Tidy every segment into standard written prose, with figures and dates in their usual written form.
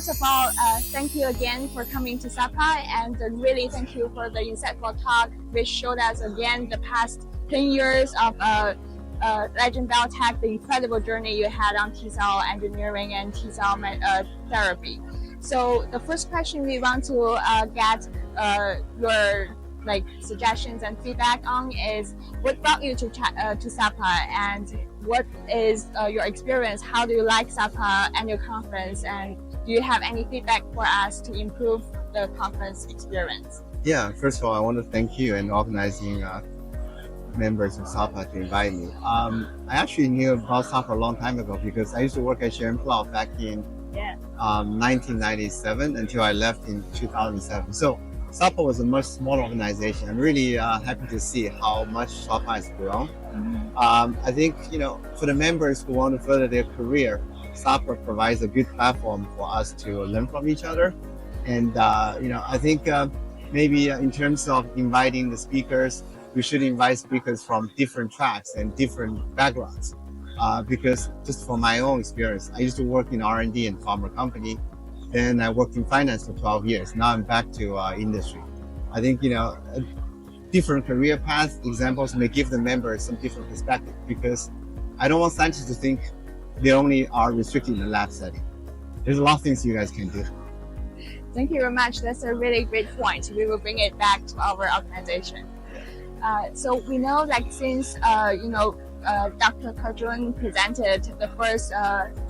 first of all, thank you again for coming to SAPA, and really thank you for the insightful talk, which showed us again the past 10 years of Legend Biotech, the incredible journey you had on T-cell engineering and T-cell therapy. So the first question we want to get your suggestions and feedback on is what brought you to SAPA, and what is your experience? How do you like SAPA and your conference, and do you have any feedback for us to improve the conference experience? Yeah, first of all, I want to thank you and organizing members of SAPA to invite me. I actually knew about SAPA a long time ago because I used to work at Jiaying Liu back in 1997 until I left in 2007. So SAPA was a much smaller organization. I'm really happy to see how much SAPA has grown. I think, for the members who want to further their career, SAPA provides a good platform for us to learn from each other. And, I think maybe in terms of inviting the speakers, we should invite speakers from different tracks and different backgrounds. Because just from my own experience, I used to work in R&D in pharma company. Then I worked in finance for 12 years. Now I'm back to industry. I think, different career path examples may give the members some different perspective, because I don't want scientists to think they only are restricted in the lab setting. There's a lot of things you guys can do. Thank you very much. That's a really great point. We will bring it back to our organization. So we know since, Dr. Kajun presented the first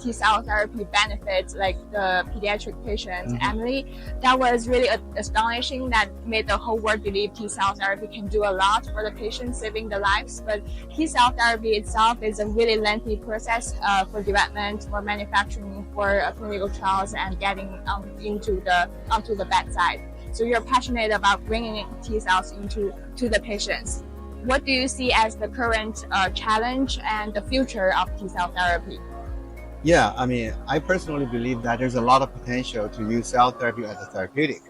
T-cell therapy benefit, like the pediatric patient, Emily, that was really astonishing. That made the whole world believe T-cell therapy can do a lot for the patient, saving their lives. But T-cell therapy itself is a really lengthy process for development, for manufacturing, for clinical trials, and getting onto the bedside. So you're passionate about bringing T-cells to the patients. What do you see as the current challenge and the future of T-cell therapy? Yeah, I personally believe that there's a lot of potential to use cell therapy as a therapeutic.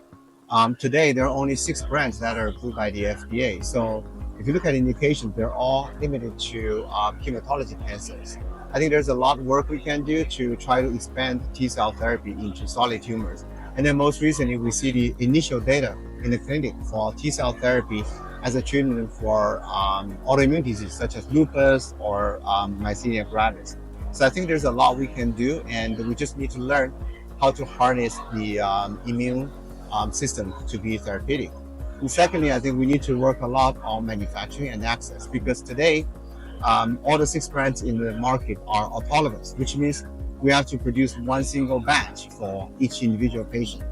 Today, there are only 6 brands that are approved by the FDA. So if you look at indications, they're all limited to hematology cancers. I think there's a lot of work we can do to try to expand T-cell therapy into solid tumors. And then most recently, we see the initial data in the clinic for T-cell therapy as a treatment for autoimmune diseases such as lupus or myasthenia gravis. So I think there's a lot we can do, and we just need to learn how to harness the immune system to be therapeutic. And secondly, I think we need to work a lot on manufacturing and access, because today, all the 6 brands in the market are autologous, which means we have to produce one single batch for each individual patient.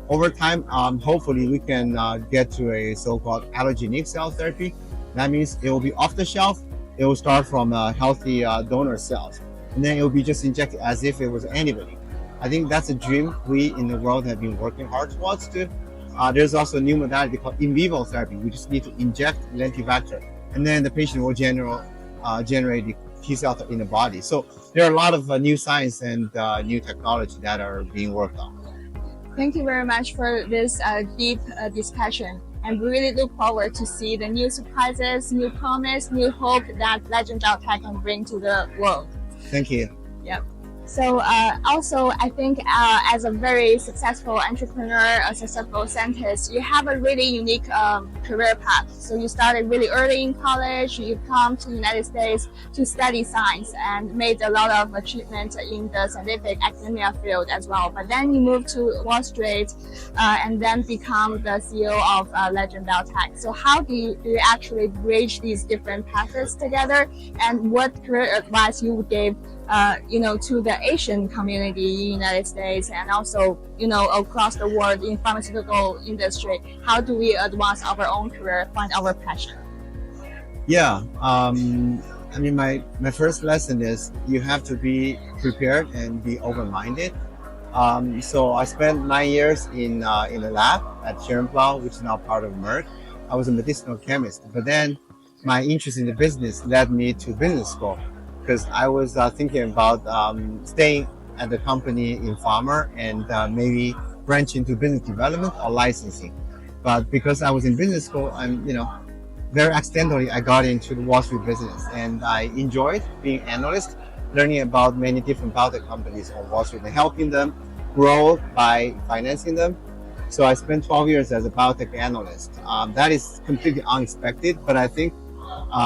Over time, hopefully we can get to a so-called allogeneic cell therapy. That means it will be off the shelf. It will start from healthy donor cells, and then it will be just injected as if it was antibody. I think that's a dream we in the world have been working hard towards. There's also a new modality called in vivo therapy. We just need to inject lentiviral, and then the patient will generate the T-cell in the body. So there are a lot of new science and new technology that are being worked on. Thank you very much for this deep discussion, and we really look forward to see the new surprises, new promise, new hope that Legend Biotech can bring to the world. Thank you. Yep. So also, I think as a very successful entrepreneur, a successful scientist, you have a really unique career path. So you started really early in college, you come to the United States to study science and made a lot of achievements in the scientific academia field as well. But then you moved to Wall Street and then become the CEO of Legend Biotech. So how do you actually bridge these different paths together, and what career advice you would give to the Asian community in the United States, and also, across the world in pharmaceutical industry? How do we advance our own career, find our passion? Yeah, my first lesson is you have to be prepared and be open-minded. So I spent 9 years in a lab at Jiaying Liu, which is now part of Merck. I was a medicinal chemist, but then my interest in the business led me to business school, because I was thinking about staying at the company in pharma and maybe branch into business development or licensing. But because I was in business school, very accidentally I got into the Wall Street business, and I enjoyed being an analyst, learning about many different biotech companies on Wall Street and helping them grow by financing them. So I spent 12 years as a biotech analyst. That is completely unexpected, but I think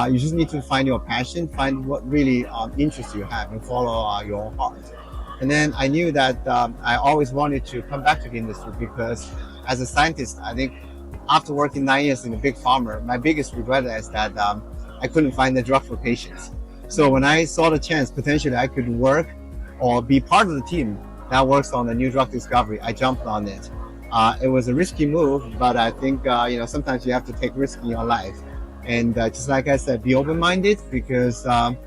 you just need to find your passion, find what really interests you have, and follow your own heart. And then I knew that I always wanted to come back to the industry because as a scientist, I think after working 9 years in a big pharma, my biggest regret is that I couldn't find the drug for patients. So when I saw the chance, potentially I could work or be part of the team that works on the new drug discovery, I jumped on it. It was a risky move, but I think sometimes you have to take risks in your life. And just like I said, be open-minded because the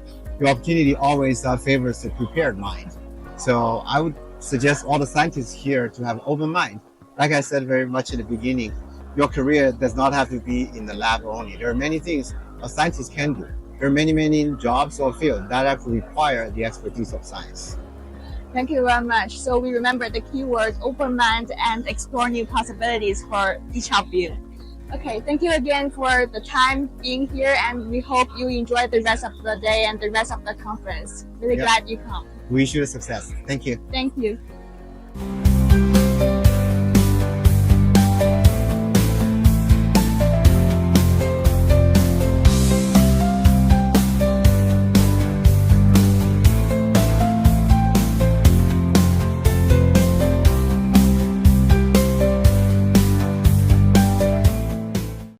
opportunity always favors the prepared mind. So I would suggest all the scientists here to have an open mind. Like I said very much in the beginning, your career does not have to be in the lab only. There are many things a scientist can do. There are many jobs or fields that actually require the expertise of science. Thank you very much. So we remember the keywords open mind and explore new possibilities for each of you. Okay, thank you again for the time being here, and we hope you enjoy the rest of the day and the rest of the conference. Really glad you come. Wish you success. Thank you. Thank you.